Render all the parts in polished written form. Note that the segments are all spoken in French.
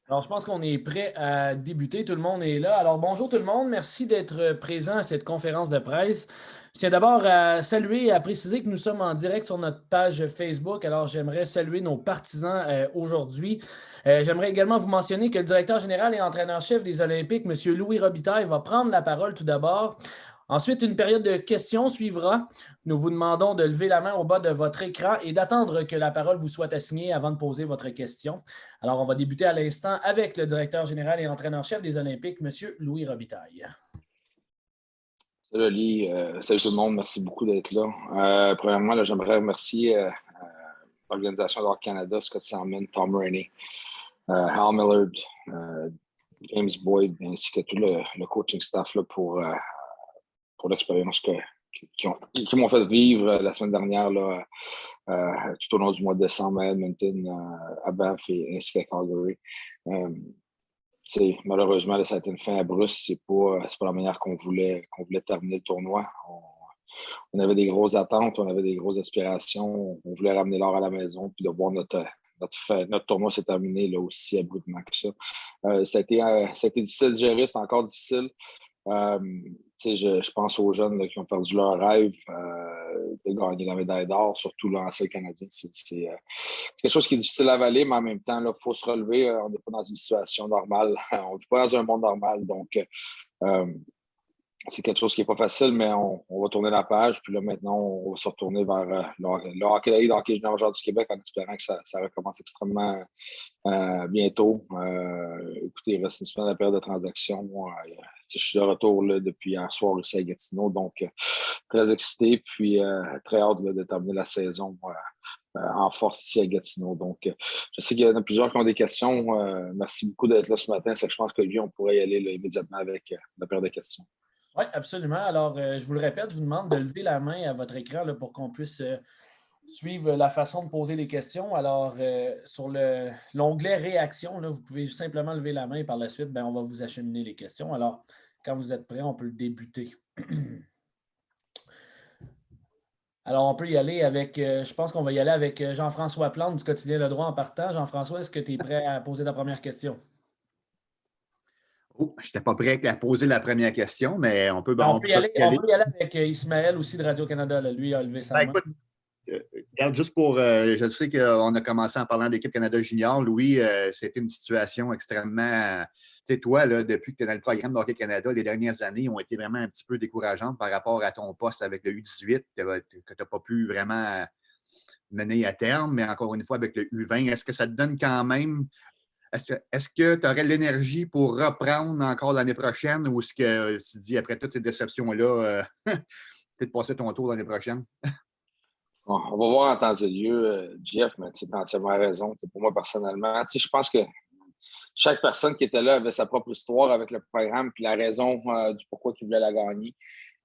Alors, je pense qu'on est prêt à débuter. Tout le monde est là. Alors, bonjour tout le monde. Merci d'être présent à cette conférence de presse. Je tiens d'abord à saluer et à préciser que nous sommes en direct sur notre page Facebook. Alors, j'aimerais saluer nos partisans aujourd'hui. J'aimerais également vous mentionner que le directeur général et entraîneur-chef des Olympiques, M. Louis Robitaille, va prendre la parole tout d'abord. Ensuite, une période de questions suivra. Nous vous demandons de lever la main au bas de votre écran et d'attendre que la parole vous soit assignée avant de poser votre question. Alors, on va débuter à l'instant avec le directeur général et entraîneur-chef des Olympiques, M. Louis Robitaille. Salut Ali, salut tout le monde, merci beaucoup d'être là. Premièrement, là, j'aimerais remercier l'Organisation d'Hockey Canada, Scott Salmon, Tom Rainey, Hal Millard, James Boyd, ainsi que tout le coaching staff là, pour l'expérience qu'ils m'ont fait vivre la semaine dernière là, tout au long du mois de décembre à Edmonton, à Banff et ainsi qu'à Calgary. Malheureusement, là, ça a été une fin abrupte. C'est pas la manière qu'on voulait terminer le tournoi. On avait des grosses attentes, on avait des grosses aspirations. On voulait ramener l'or à la maison, puis de voir notre tournoi se terminer là, aussi abruptement que ça. Ça a été difficile de gérer, c'est encore difficile. Je pense aux jeunes là, qui ont perdu leur rêve de gagner la médaille d'or, surtout l'ancien Canadien. C'est quelque chose qui est difficile à avaler, mais en même temps, il faut se relever. On n'est pas dans une situation normale. On ne vit pas dans un monde normal. Donc, c'est quelque chose qui n'est pas facile, mais on va tourner la page. Puis là, maintenant, on va se retourner vers le hockey de la hockey junior du Québec en espérant que ça recommence extrêmement bientôt. Écoutez, il reste une semaine à la période de transaction. Je suis de retour là, depuis hier soir ici à Gatineau, donc très excité, puis très hâte là, de terminer la saison en force ici à Gatineau. Donc, je sais qu'il y en a plusieurs qui ont des questions. Merci beaucoup d'être là ce matin. Je pense que lui, on pourrait y aller là, immédiatement avec la période de questions. Oui, absolument. Alors, je vous le répète, je vous demande de lever la main à votre écran là, pour qu'on puisse suivre la façon de poser les questions. Alors, sur l'onglet réaction, là, vous pouvez simplement lever la main et par la suite, on va vous acheminer les questions. Alors, quand vous êtes prêts, on peut le débuter. Alors, on peut y aller avec, je pense qu'on va y aller avec Jean-François Plante du quotidien Le Droit en partant. Jean-François, est-ce que tu es prêt à poser ta première question? Oh, je n'étais pas prêt à poser la première question, mais on peut y aller avec Ismaël aussi de Radio-Canada. Lui a levé sa main. Écoute, regarde, juste pour. Je sais qu'on a commencé en parlant d'équipe Canada Junior. Louis, c'était une situation extrêmement. Tu sais, toi, là, depuis que tu es dans le programme de Hockey Canada, les dernières années ont été vraiment un petit peu décourageantes par rapport à ton poste avec le U18 que tu n'as pas pu vraiment mener à terme, mais encore une fois avec le U20. Est-ce que ça te donne quand même. Est-ce que tu aurais l'énergie pour reprendre encore l'année prochaine ou est-ce que tu dis après toutes ces déceptions-là, peut-être passer ton tour l'année prochaine? On va voir en temps et lieu, Jeff, mais tu as entièrement raison. Pour moi, personnellement, je pense que chaque personne qui était là avait sa propre histoire avec le programme puis la raison du pourquoi il voulait la gagner.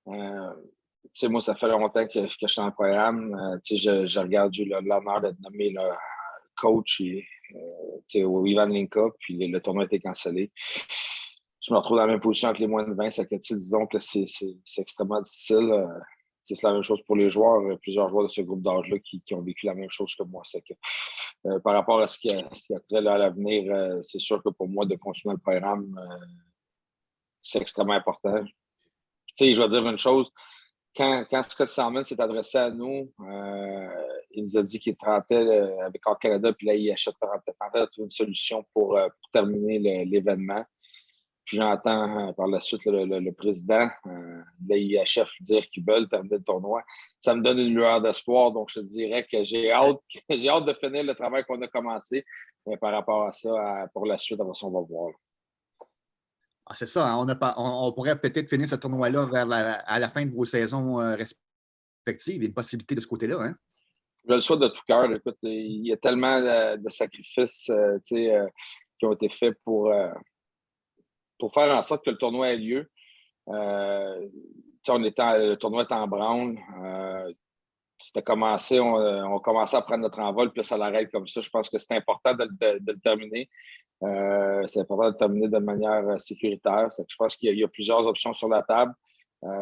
Moi, ça fait longtemps que je suis dans le programme. Je regarde, j'ai eu l'honneur d'être nommé coach au Ivan Linka, puis le tournoi a été cancellé. Je me retrouve dans la même position avec les moins de 20. Disons que c'est extrêmement difficile. C'est la même chose pour les joueurs. Plusieurs joueurs de ce groupe d'âge-là qui ont vécu la même chose que moi. Par rapport à ce qui a trait à l'avenir, c'est sûr que pour moi, de continuer le programme, c'est extrêmement important. Je vais dire une chose. Quand Scott Salmon s'est adressé à nous, il nous a dit qu'il tentait avec Air Canada, puis là, il tentait de trouver une solution pour terminer l'événement. Puis j'entends par la suite le président de l'AIHF dire qu'ils veulent terminer le tournoi. Ça me donne une lueur d'espoir. Donc, je te dirais que j'ai hâte de finir le travail qu'on a commencé. Mais par rapport à ça, pour la suite, après ça, on va voir. Ah, c'est ça. Hein, on pourrait peut-être finir ce tournoi-là à la fin de vos saisons respectives. Il y a une possibilité de ce côté-là. Hein? Je le souhaite de tout cœur. Écoute, il y a tellement de sacrifices qui ont été faits pour faire en sorte que le tournoi ait lieu. Le tournoi est en branle. C'était commencé, on commençait à prendre notre envol, puis là, ça l'arrête comme ça. Je pense que c'est important de le terminer. C'est important de le terminer de manière sécuritaire. Je pense qu'il y a plusieurs options sur la table.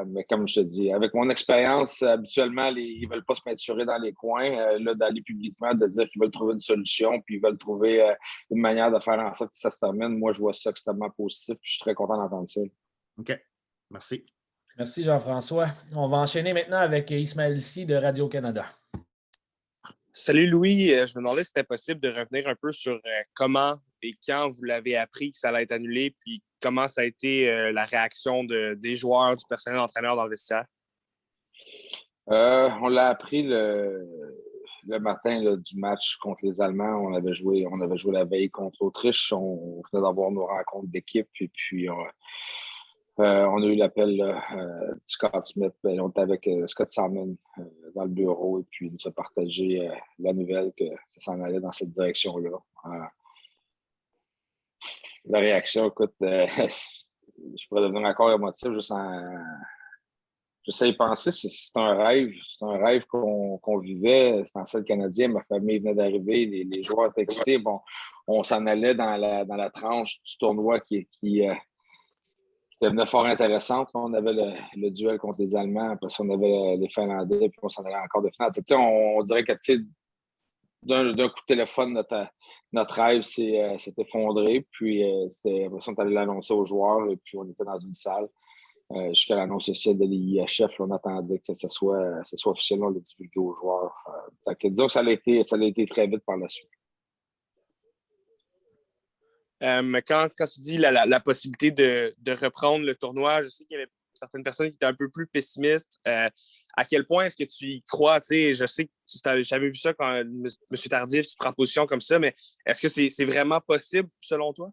Mais comme je te dis, avec mon expérience, habituellement, ils ne veulent pas se peinturer dans les coins. Là, d'aller publiquement, de dire qu'ils veulent trouver une solution, puis ils veulent trouver une manière de faire en sorte que ça se termine. Moi, je vois ça extrêmement positif, puis je suis très content d'entendre ça. OK. Merci. Merci, Jean-François. On va enchaîner maintenant avec Ismaël Sy de Radio-Canada. Salut Louis, je me demandais si c'était possible de revenir un peu sur comment et quand vous l'avez appris que ça allait être annulé, puis comment ça a été la réaction des joueurs, du personnel entraîneur dans le vestiaire. On l'a appris le matin du match contre les Allemands. On avait joué la veille contre l'Autriche. On venait d'avoir nos rencontres d'équipe et puis on a eu l'appel de Scott Smith. On était avec Scott Salmon dans le bureau et puis il nous a partagé la nouvelle que ça s'en allait dans cette direction-là. La réaction, écoute, je pourrais devenir encore émotif juste y penser. C'est un rêve. C'est un rêve qu'on vivait. C'était en salle canadien. Ma famille venait d'arriver. Les joueurs étaient excités. Bon, on s'en allait dans la tranche du tournoi qui devenait fort intéressante. On avait le duel contre les Allemands, après ça, on avait les Finlandais, puis on s'en allait encore de finale. On dirait que d'un coup de téléphone, notre rêve s'est effondré. Puis après ça, on est allé l'annoncer aux joueurs, et puis on était dans une salle. Jusqu'à l'annonce officielle de l'IHF, on attendait que ce soit officiel, on l'a divulgué aux joueurs. Disons que ça a été très vite par la suite. Quand tu dis la possibilité de reprendre le tournoi, je sais qu'il y avait certaines personnes qui étaient un peu plus pessimistes. À quel point est-ce que tu y crois? Je sais que tu n'avais jamais vu ça quand M. Tardif se prend position comme ça, mais est-ce que c'est vraiment possible selon toi?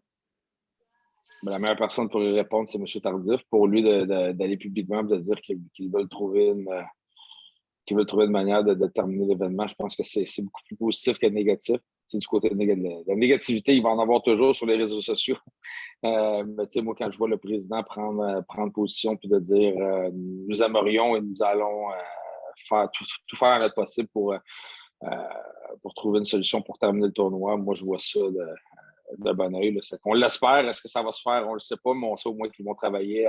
La meilleure personne pour y répondre, c'est M. Tardif. Pour lui, d'aller publiquement et de dire qu'ils veulent trouver une manière de terminer l'événement, je pense que c'est beaucoup plus positif que négatif. Du côté de la négativité, il va en avoir toujours sur les réseaux sociaux. Mais moi, quand je vois le président prendre position puis de dire nous aimerions et nous allons faire tout faire à notre possible pour trouver une solution pour terminer le tournoi, moi, je vois ça de bon oeil. On l'espère. Est-ce que ça va se faire? On ne le sait pas, mais on sait au moins qu'ils vont travailler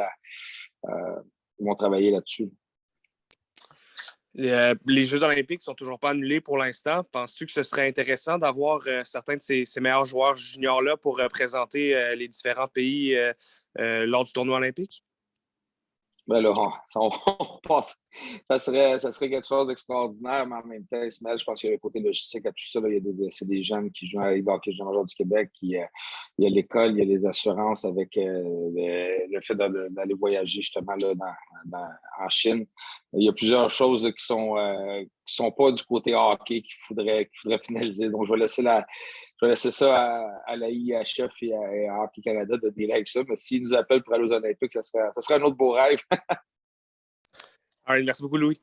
là-dessus. Les Jeux olympiques ne sont toujours pas annulés pour l'instant. Penses-tu que ce serait intéressant d'avoir certains de ces meilleurs joueurs juniors-là pour représenter les différents pays lors du tournoi olympique? Ben là, on passe. Ça serait quelque chose d'extraordinaire, mais en même temps, Ismaël, je pense qu'il y a le côté logistique à tout ça. Là, c'est des jeunes qui jouent à la Ligue de hockey junior du Québec. Il y a l'école, il y a les assurances avec le fait d'aller voyager justement là, en Chine. Il y a plusieurs choses là, qui sont pas du côté hockey qu'il faudrait finaliser. Donc, je vais laisser ça à la IHF et à Hockey Canada de dealer avec ça. Mais s'ils nous appellent pour aller aux Olympiques, ça serait un autre beau rêve. All right, merci beaucoup, Louis.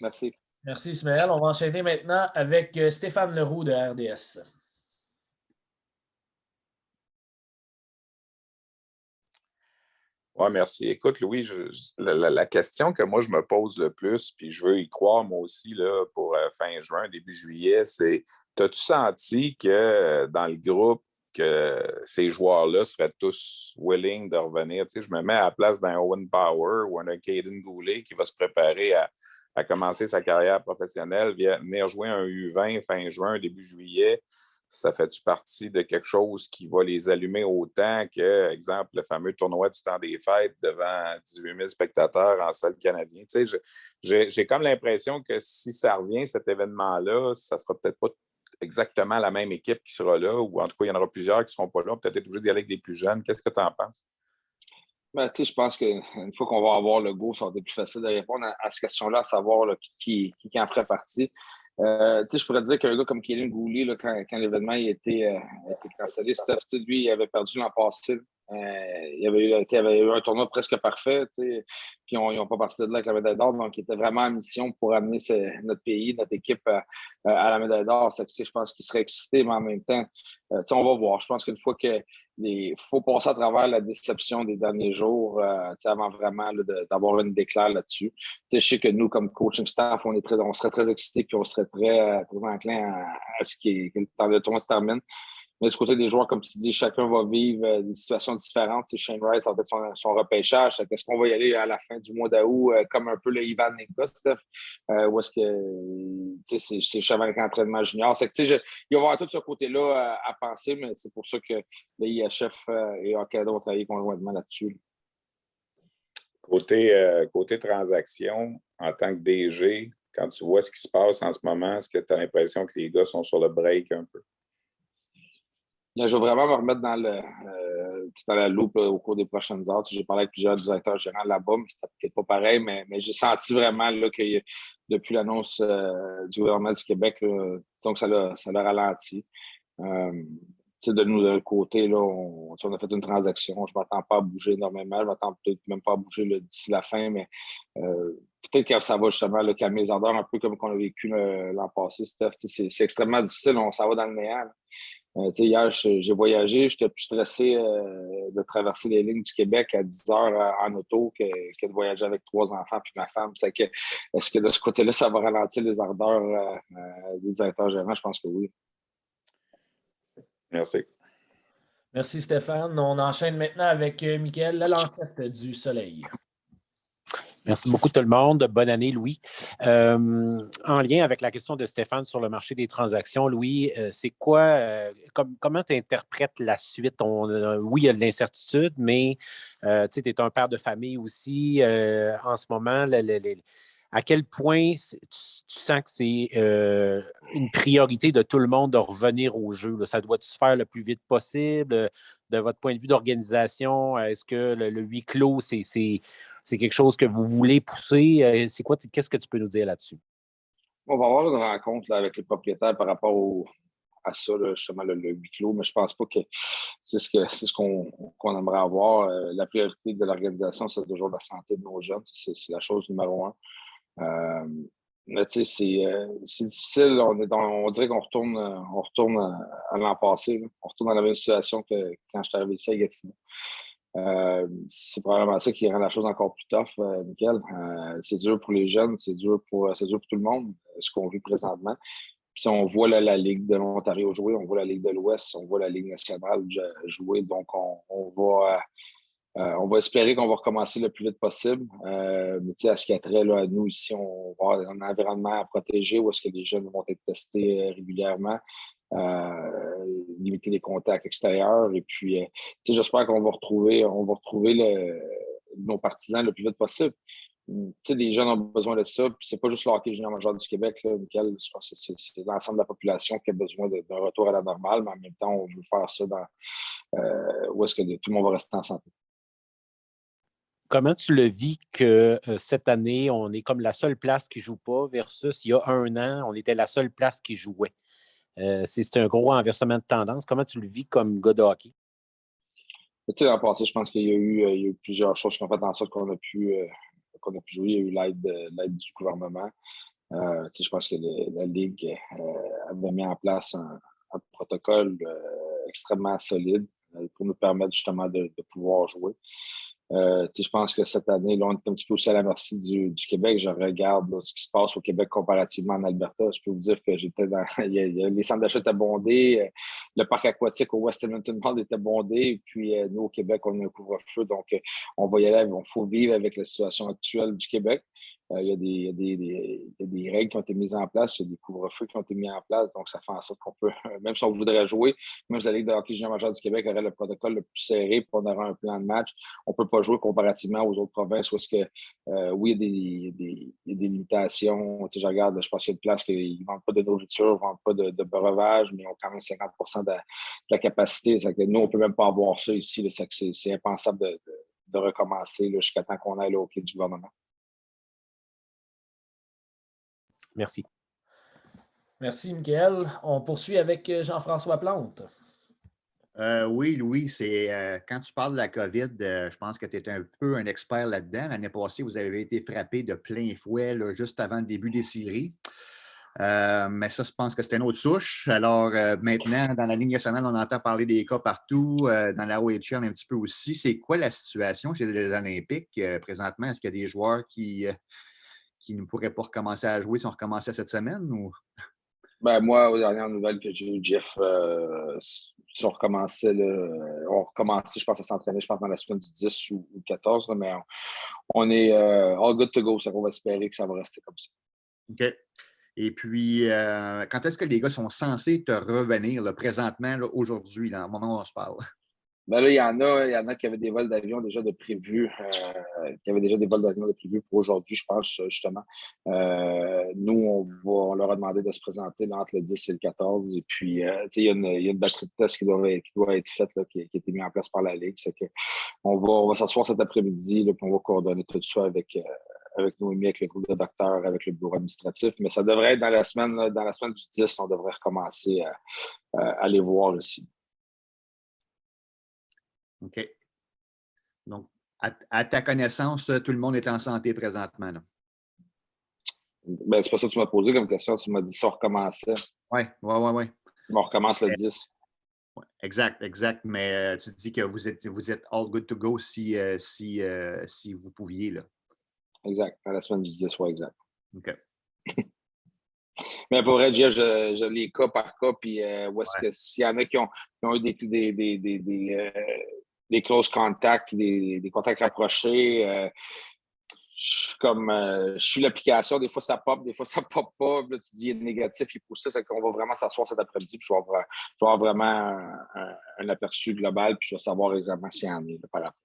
Merci. Merci, Ismaël. On va enchaîner maintenant avec Stéphane Leroux de RDS. Oui, merci. Écoute, Louis, la question que moi je me pose le plus, puis je veux y croire moi aussi là, pour fin juin, début juillet, c'est t'as-tu senti que dans le groupe, que ces joueurs-là seraient tous willing de revenir? Tu sais, je me mets à la place d'un Owen Power ou un Caden Goulet qui va se préparer à commencer sa carrière professionnelle, venir jouer un U20 fin juin, début juillet. Ça fait-tu partie de quelque chose qui va les allumer autant que, exemple, le fameux tournoi du temps des fêtes devant 18 000 spectateurs en sol canadien? Tu sais, j'ai comme l'impression que si ça revient, cet événement-là, ça ne sera peut-être pas exactement la même équipe qui sera là, ou en tout cas, il y en aura plusieurs qui ne seront pas là. Peut-être être obligé d'y aller avec des plus jeunes. Qu'est-ce que tu en penses? Ben, je pense qu'une fois qu'on va avoir le go, ça va être plus facile de répondre à cette question-là, à savoir là, qui en ferait partie. Je pourrais te dire qu'un gars comme Kéline Goulet, là, quand l'événement a été cancellé, Steph, lui, il avait perdu l'an passé. Il avait eu un tournoi presque parfait, puis ils n'ont pas parti de là avec la médaille d'or, donc il était vraiment en mission pour amener notre pays, notre équipe à la médaille d'or. Je pense qu'il serait excité, mais en même temps, on va voir. Je pense qu'une fois que il faut passer à travers la déception des derniers jours avant vraiment là, d'avoir une déclare là-dessus. Je sais que nous, comme coaching staff, on serait très excités et on serait très enclin à ce que le tournoi se termine. Mais du côté des joueurs, comme tu dis, chacun va vivre des situations différentes. Shane Wright, ça va être son repêchage. Est-ce qu'on va y aller à la fin du mois d'août comme un peu le Ivan Ninka, Steph? Ou est-ce que c'est cheval entraînement junior? Il va y avoir tout ce côté-là à penser, mais c'est pour ça que le IHF et Hockey ont travaillé conjointement là-dessus. Côté transaction, en tant que DG, quand tu vois ce qui se passe en ce moment, est-ce que tu as l'impression que les gars sont sur le break un peu? Je vais vraiment me remettre dans la loupe au cours des prochaines heures. J'ai parlé avec plusieurs directeurs généraux là-bas, mais c'était peut-être pas pareil, mais j'ai senti vraiment là, que depuis l'annonce du gouvernement du Québec, là, donc ça l'a ralenti. De nous, de l'autre côté, là, on a fait une transaction. Je ne m'attends pas à bouger énormément. Je ne m'attends peut-être même pas à bouger d'ici la fin, mais peut-être que ça va justement calmer les ardeurs, un peu comme qu'on a vécu l'an passé, Steph. C'est extrêmement difficile. Ça va dans le néant. Hier, j'ai voyagé, j'étais plus stressé de traverser les lignes du Québec à 10 heures en auto que de voyager avec 3 enfants puis ma femme. Est-ce que de ce côté-là, ça va ralentir les ardeurs des directeurs gérants? Je pense que oui. Merci. Merci Stéphane. On enchaîne maintenant avec Mickaël Lalancette du Soleil. Merci beaucoup tout le monde. Bonne année, Louis. En lien avec la question de Stéphane sur le marché des transactions, Louis, c'est quoi, comment tu interprètes la suite? Oui, il y a de l'incertitude, mais tu es un père de famille aussi. En ce moment, à quel point tu sens que c'est une priorité de tout le monde de revenir au jeu? Là? Ça doit se faire le plus vite possible? De votre point de vue d'organisation, est-ce que le huis clos, c'est quelque chose que vous voulez pousser? C'est quoi? Qu'est-ce que tu peux nous dire là-dessus? On va avoir une rencontre là, avec les propriétaires par rapport à ça, là, justement, le huis clos, mais je pense pas que c'est ce qu'on aimerait avoir. La priorité de l'organisation, c'est toujours la santé de nos jeunes. C'est la chose numéro un. Mais tu sais, c'est difficile. On dirait qu'on retourne à l'an passé. Là. On retourne dans la même situation que quand je suis arrivé ici à Gatineau. C'est probablement ça qui rend la chose encore plus tough, Mickaël. C'est dur pour les jeunes, c'est dur pour tout le monde, ce qu'on vit présentement. Puis on voit la Ligue de l'Ontario jouer, on voit la Ligue de l'Ouest, on voit la Ligue nationale jouer. Donc, on va espérer qu'on va recommencer le plus vite possible. Mais à ce qui a trait là, à nous ici, on va avoir un environnement à protéger où est-ce que les jeunes vont être testés régulièrement. Limiter les contacts extérieurs. Et puis, j'espère qu'on va retrouver nos partisans le plus vite possible. Les jeunes ont besoin de ça. Puis c'est pas juste le hockey junior majeur du Québec, là, Mickaël. Je pense que c'est l'ensemble de la population qui a besoin d'un retour à la normale, mais en même temps, on veut faire ça où est-ce que tout le monde va rester en santé. Comment tu le vis que cette année, on est comme la seule place qui ne joue pas versus il y a un an, on était la seule place qui jouait? C'est un gros renversement de tendance. Comment tu le vis comme gars de hockey? L'an passé, je pense qu'il y a eu plusieurs choses qui ont fait en sorte qu'on a pu jouer. Il y a eu l'aide du gouvernement. Je pense que la Ligue avait mis en place un protocole extrêmement solide pour nous permettre justement de pouvoir jouer. Je pense que cette année, là, on est un petit peu aussi à la merci du Québec. Je regarde là, ce qui se passe au Québec comparativement en Alberta. Je peux vous dire que j'étais dans. Les centres d'achat étaient bondés. Le parc aquatique au West Edmonton Mall était bondé. Et puis, nous, au Québec, on a un couvre-feu. Donc, on va y aller. Il faut vivre avec la situation actuelle du Québec. Il y a des règles qui ont été mises en place, il y a des couvre-feux qui ont été mis en place, donc ça fait en sorte qu'on peut, même si on voudrait jouer, même si la Ligue de hockey junior majeur du Québec aurait le protocole le plus serré, puis on aurait un plan de match, on ne peut pas jouer comparativement aux autres provinces où est-ce que, oui, il y a des limitations. Je regarde, je pense qu'il y a une place qu'ils ne vendent pas de nourriture, ils ne vendent pas de breuvage, mais ils ont quand même 50% de la capacité. Que nous, on ne peut même pas avoir ça ici. Là, c'est impensable de recommencer là, jusqu'à temps qu'on aille là, au pied du gouvernement. Merci. Merci, Michael. On poursuit avec Jean-François Plante. Oui, Louis, c'est quand tu parles de la COVID, je pense que tu es un peu un expert là-dedans. L'année passée, vous avez été frappé de plein fouet là, juste avant le début des séries. Mais ça, je pense que c'était une autre souche. Alors maintenant, dans la Ligue nationale, on entend parler des cas partout. Dans la OHL, un petit peu aussi. C'est quoi la situation chez les Olympiques présentement? Est-ce qu'il y a des joueurs qui ne pourraient pas recommencer à jouer si on recommençait cette semaine? Ou... Ben, moi, aux dernières nouvelles que j'ai eues, Jeff, si on recommençait, je pense, à s'entraîner, je pense, dans la semaine du 10 ou 14, là, mais on est all good to go. Ça, on va espérer que ça va rester comme ça. OK. Et puis, quand est-ce que les gars sont censés te revenir là, présentement, là, aujourd'hui, au moment où on se parle? Ben là, il y en a qui avaient des vols d'avion déjà de prévus, pour aujourd'hui, je pense, justement. Nous, on leur a demandé de se présenter là, entre le 10 et le 14. Et puis, il y a une batterie de tests qui doit être faite, là, qui a été mise en place par la Ligue. C'est que on va s'asseoir cet après-midi, là, puis on va coordonner tout ça avec Noémie, avec le groupe de docteurs, avec le bureau administratif. Mais ça devrait être dans la semaine du 10, on devrait recommencer à les voir aussi. OK. Donc, à ta connaissance, tout le monde est en santé présentement. Ben, c'est pas ça que tu m'as posé comme question. Tu m'as dit si on recommençait. Oui. On recommence le 10. Ouais, exact. Mais tu dis que vous êtes all good to go si vous pouviez. Là. Exact. Dans la semaine du 10, oui, exact. OK. Mais pour vrai, Jeff, je les cas par cas, puis où est-ce que s'il y en a qui ont eu des close contacts, des contacts rapprochés, je suis l'application, des fois ça pop, des fois ça pop pas. Là, tu dis il est négatif, il pousse ça, c'est qu'on va vraiment s'asseoir cet après-midi, puis je vais avoir vraiment un aperçu global, puis je vais savoir exactement s'il y en a par rapport.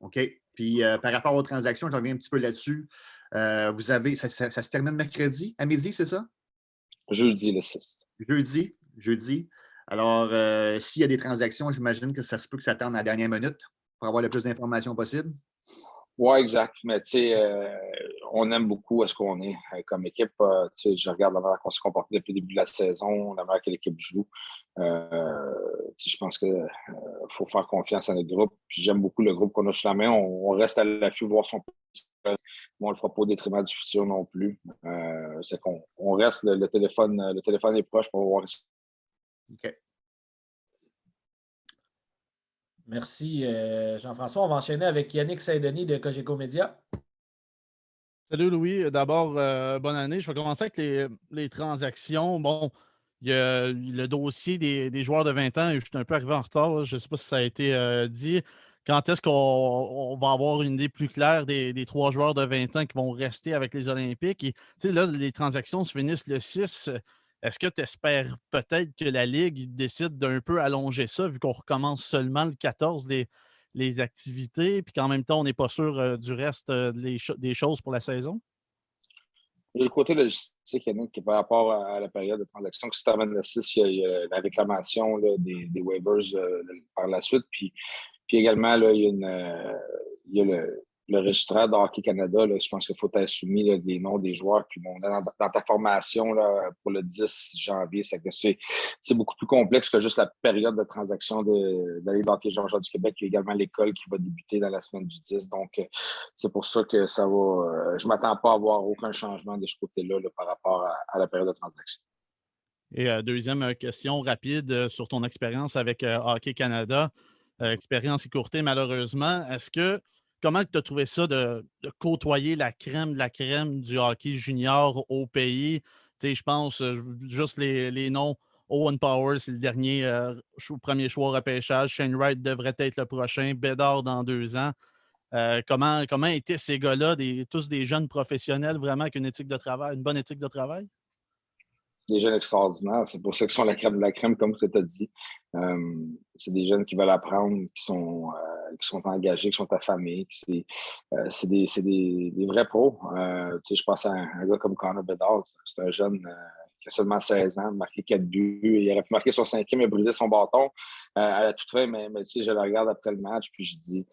OK. Puis par rapport aux transactions, je reviens un petit peu là-dessus. Vous avez, ça se termine mercredi à midi, c'est ça? Jeudi, le 6. Jeudi. Alors, s'il y a des transactions, j'imagine que ça se peut que ça attende à la dernière minute pour avoir le plus d'informations possible. Oui, exact. Mais tu sais, on aime où est-ce qu'on est comme équipe. Tu sais, je regarde la manière qu'on se comporte depuis le début de la saison, la manière que l'équipe joue. Je pense qu'il faut faire confiance à notre groupe. Puis j'aime beaucoup le groupe qu'on a sous la main. On reste à l'affût, voir son on ne le fera pas au détriment du futur non plus. C'est qu'on reste, le téléphone est proche pour voir. OK. Merci, Jean-François. On va enchaîner avec Yannick Saint-Denis de Cogeco Média. Salut Louis. D'abord, bonne année. Je vais commencer avec les transactions. Bon, il y a le dossier des joueurs de 20 ans. Je suis un peu arrivé en retard. Là. Je ne sais pas si ça a été dit. Quand est-ce qu'on va avoir une idée plus claire des 3 joueurs de 20 ans qui vont rester avec les Olympiques? Et là, les transactions se finissent le 6. Est-ce que tu espères peut-être que la Ligue décide d'un peu allonger ça, vu qu'on recommence seulement le 14 les activités, puis qu'en même temps, on n'est pas sûr du reste des choses pour la saison? Le côté logistique, Yannick, qui par rapport à la période de transaction, que si tu amènes le 6, il y a la réclamation là, des waivers par la suite. Puis également, là, il y a le registraire de Hockey Canada, là, je pense qu'il faut être soumis là, les noms des joueurs qui vont dans ta formation là, pour le 10 janvier. C'est beaucoup plus complexe que juste la période de transaction de la Ligue de hockey junior du Québec. Il y a également l'école qui va débuter dans la semaine du 10. Donc, c'est pour ça que ça va. Je ne m'attends pas à avoir aucun changement de ce côté-là là, par rapport à la période de transaction. Et deuxième question rapide sur ton expérience avec Hockey Canada. Expérience écourtée, malheureusement. Comment tu as trouvé ça de côtoyer la crème de la crème du hockey junior au pays? Tu sais, je pense juste les noms. Owen Power, c'est le dernier premier choix au repêchage. Shane Wright devrait être le prochain. Bédard dans 2 ans. Comment étaient ces gars-là, tous des jeunes professionnels vraiment avec une bonne éthique de travail? Des jeunes extraordinaires. C'est pour ça qu'ils sont la crème de la crème, comme tu as dit. C'est des jeunes qui veulent apprendre, qui sont engagés, qui sont affamés. C'est des vrais pros. Je pense à un gars comme Connor Bedard. C'est un jeune qui a seulement 16 ans, marqué 4 buts. Il aurait pu marquer son 5e, il a brisé son bâton à la toute fin, mais je le regarde après le match, puis je dis...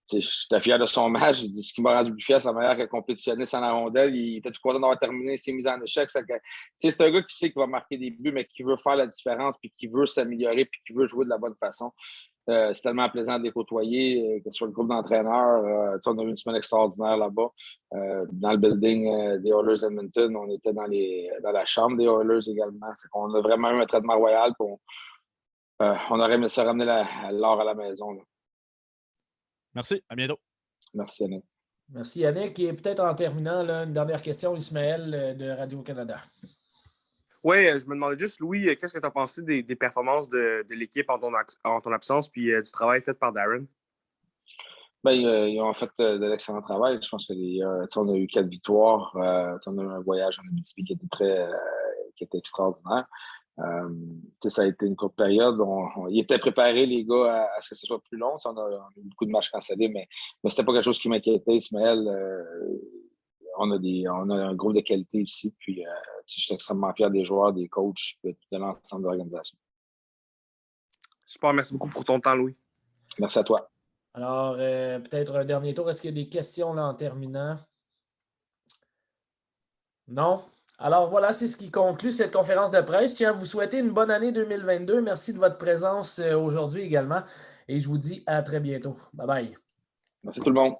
j'étais fier de son match. Je dis, ce qui m'a rendu plus fier, c'est la manière qu'il a compétitionné sans la rondelle. Il était tout content d'avoir terminé ses mises en échec. C'est un gars qui sait qu'il va marquer des buts, mais qui veut faire la différence, puis qui veut s'améliorer, puis qui veut jouer de la bonne façon. C'est tellement plaisant de les côtoyer, que ce soit le groupe d'entraîneurs. On a eu une semaine extraordinaire là-bas. Dans le building des Oilers Edmonton, on était dans la chambre des Oilers également. C'est qu'on a vraiment eu un traitement royal. On aurait aimé se ramener l'or à la maison. Là. Merci, à bientôt. Merci, Yannick. Merci, Yannick. Et peut-être en terminant, là, une dernière question, Ismaël de Radio-Canada. Oui, je me demandais juste, Louis, qu'est-ce que tu as pensé des performances de l'équipe en ton absence puis du travail fait par Darren? Ils ont fait de l'excellent travail. Je pense qu'on a eu 4 victoires. On a eu un voyage en Abitibi qui était extraordinaire. Ça a été une courte période. Ils étaient préparés, les gars, à ce que ce soit plus long. On a eu beaucoup de matchs cancellés, mais c'était pas quelque chose qui m'inquiétait, Ismaël. On a un groupe de qualité ici. Puis, je suis extrêmement fier des joueurs, des coachs, de l'ensemble de l'organisation. Super, merci beaucoup pour ton temps, Louis. Merci à toi. Alors, peut-être un dernier tour. Est-ce qu'il y a des questions là en terminant? Non? Alors voilà, c'est ce qui conclut cette conférence de presse. Je tiens à vous souhaiter une bonne année 2022. Merci de votre présence aujourd'hui également. Et je vous dis à très bientôt. Bye bye. Merci tout le monde.